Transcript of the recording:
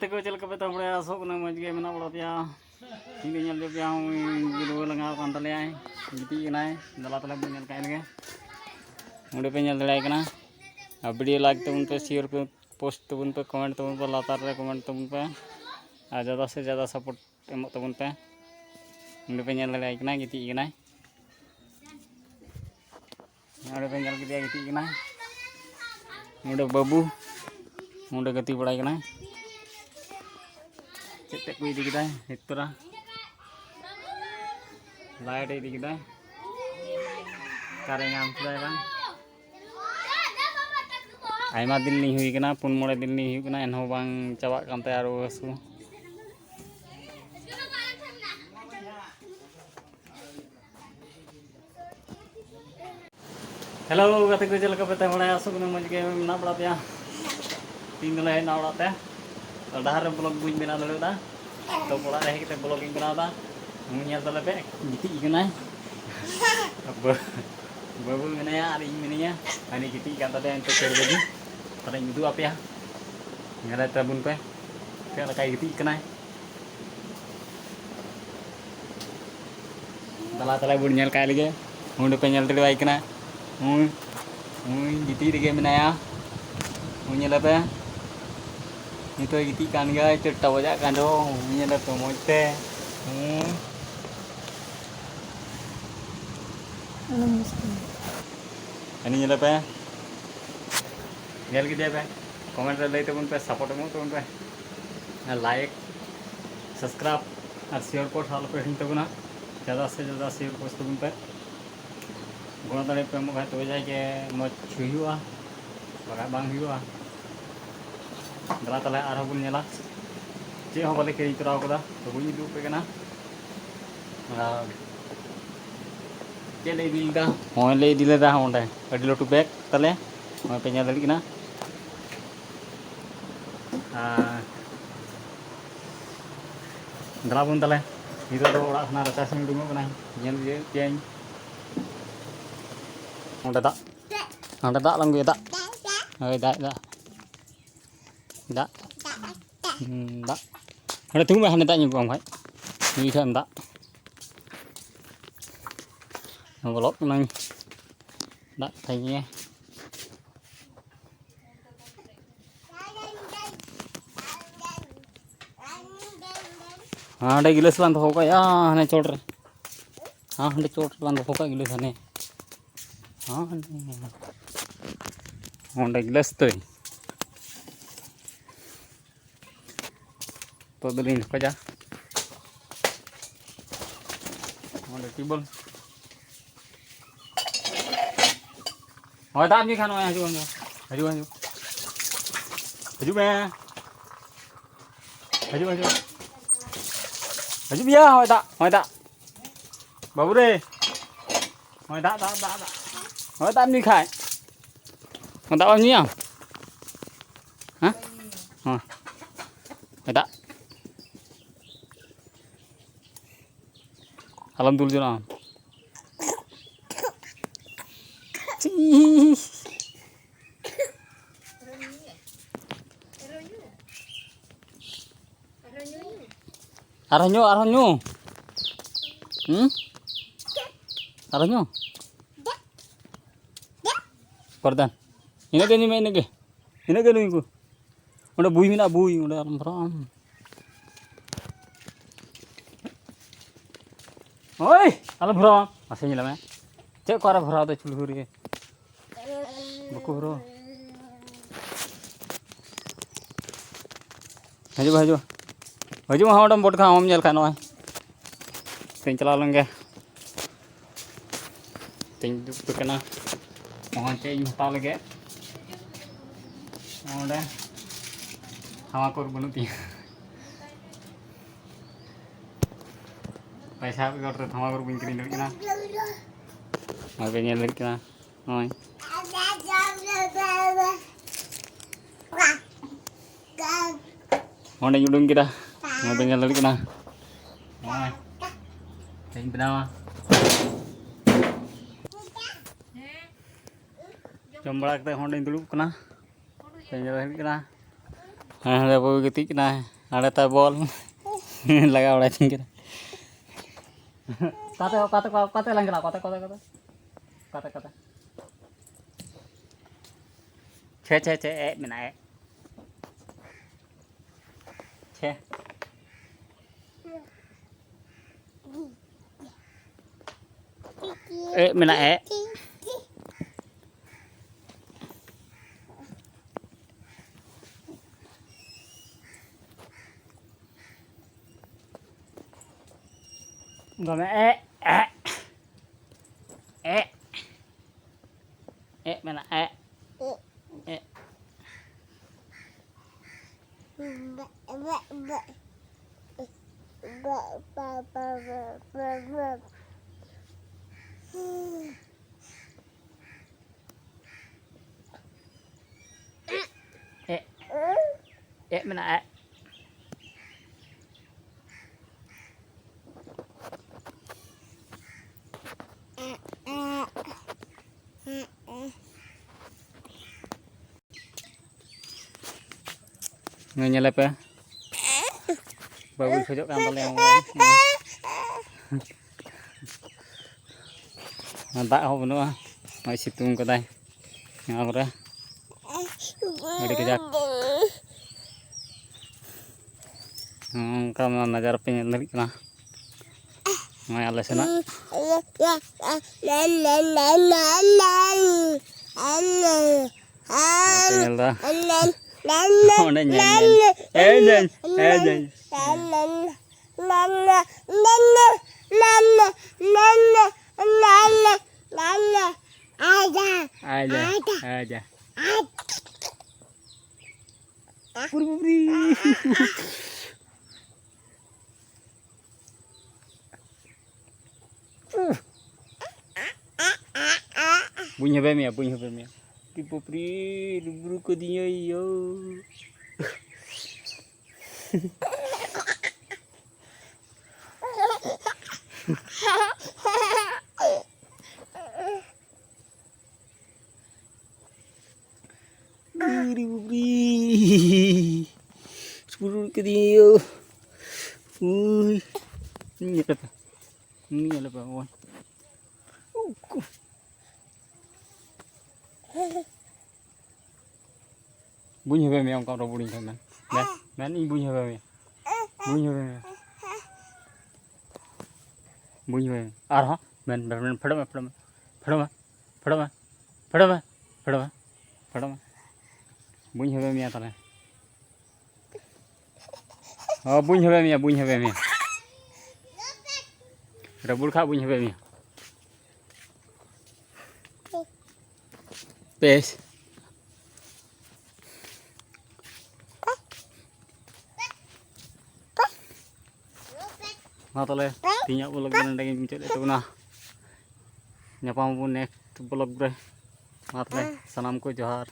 gati ko chel kape tabre asok na moj ge mena bolo pya ini nyel jo pya gidu langa kan tale ai giti nai dala tale bu nyel kain ge मुंडे पे nyel dale kana video like तबन पे share पे post तबन पे comment तबन पे लातार रे comment तबन पे और ज़्यादा से ज़्यादा सपोर्ट एमो तबन पे मुंडे पे nyel dale kana giti kana मुंडे पे nyel giti giti kana मुंडे बाबू मुंडे गति बड़ाई kana चेते को इदी किदा इतरा लाइट इदी किदा कारे ngam sudah kan आयमा दिन नहीं हुई कना पुन मोड़े दिन नहीं हुई कना एनहो बांग चाबा कांते आरो हसु हेलो गते को चलका पता बड़ा आसुक न मज के ना बड़ा पिया तीन ले ना बड़ा ते डाहर ब्लॉग बुझ बना दलेदा तो बड़ा रहे के ब्लॉगिंग बनादा मुनिया तले पे गिटी कना बाबू मेनया आर इन मेनया ani गिटी कांता दे तो कर देगी pada itu apa ya nggak ada tabun pe kayak gitu kena tala bun nyel kayak lagi udah penyel tadi baik kena gitu di game ya nyel apa itu gitu kan guys cerita aja kan dong nyel apa mau teh ini nyel apa nyel gitu apa comment रे लैते बन पे support ammo तबन पे like subscribe और share को साल पे हिन तबना ज़्यादा से ज़्यादा शेयर को तबन पे गुण दाड़े पे एमो खाय तो जाय के मज हुआ बगा बांग हुआ दला तले आरो बुन नेला जे हो बाले के इतराव कदा तो बुनी दु पे कना के ले दिदा होय ले दिले दा होंडे अडी लटू बैग तले होय पे ᱧᱮᱞ ᱫᱟᱲᱮᱜ ᱠᱟᱱᱟ दला बन तले नितो दो ओड़ा खना रचा से उडुंगो कना ñel जे पेन ओंडे दा लंगु दा ओय दा हने तुम हने दा ᱧᱩ भाई नी ठन दा बोलक नang दा थाइए हाँ गिलास लान दो या हने चोट रे हाँ हंडे चोट लान दो गिलास हने हाँ हंडे गिलास तो दिन कजा हंडे टेबल और दाम जी खानो हजू बिया होय दा बाबू रे होय दा होय दा नहीं खाए होय दा नहीं हां हां होय दा alam dulu jona arahnya arahnya perdan ini ke nih ku udah bui udah alam beram oi alam beram masih nyala me cek ko ara bhara to chulhuri buku bro haju हाँ उडम बोट खा हम जल खा नॉय तीन चला लेंगे तीन दुप कना वहाँ चे हता लगे ओंडे हवा को बनुती पैसा भी गट हवा को बिन करी लगी ना और पे नेल लगी ना नॉय ओंडे जुडुंग किदा मैं पेंगल लड़ी कना ओय तें बनावा जम बड़ा कते होंडे दुड़ुब कना पेंगल लड़ी कना हां बाबू गति कना ada tabol laga udah tinggi kata lang kata ce mina ce mina Gồm mẹ là mẹ là người nhà lập bagus pojok kantor yang mantap aku penuh masih situng ke đây yang aku dah ada kejak kamu najar penyelidik lah nggak ada sana aja. Bunyi apa ya? Tipe pri, diburu ke dia yo. Diburu ke dia yo. Ini apa kawan? Bunyi apa yang kau robulin kan? Ini bunyi apa ya? Bunyi apa? Arah? Padam. Bunyi apa ya tadi? Oh bunyi apa ya? Robul kah bunyi apa ya? Pes. Matale tinyak vlog nandang muncul itu nah nyapa pun next vlog bre matale sanamku johar.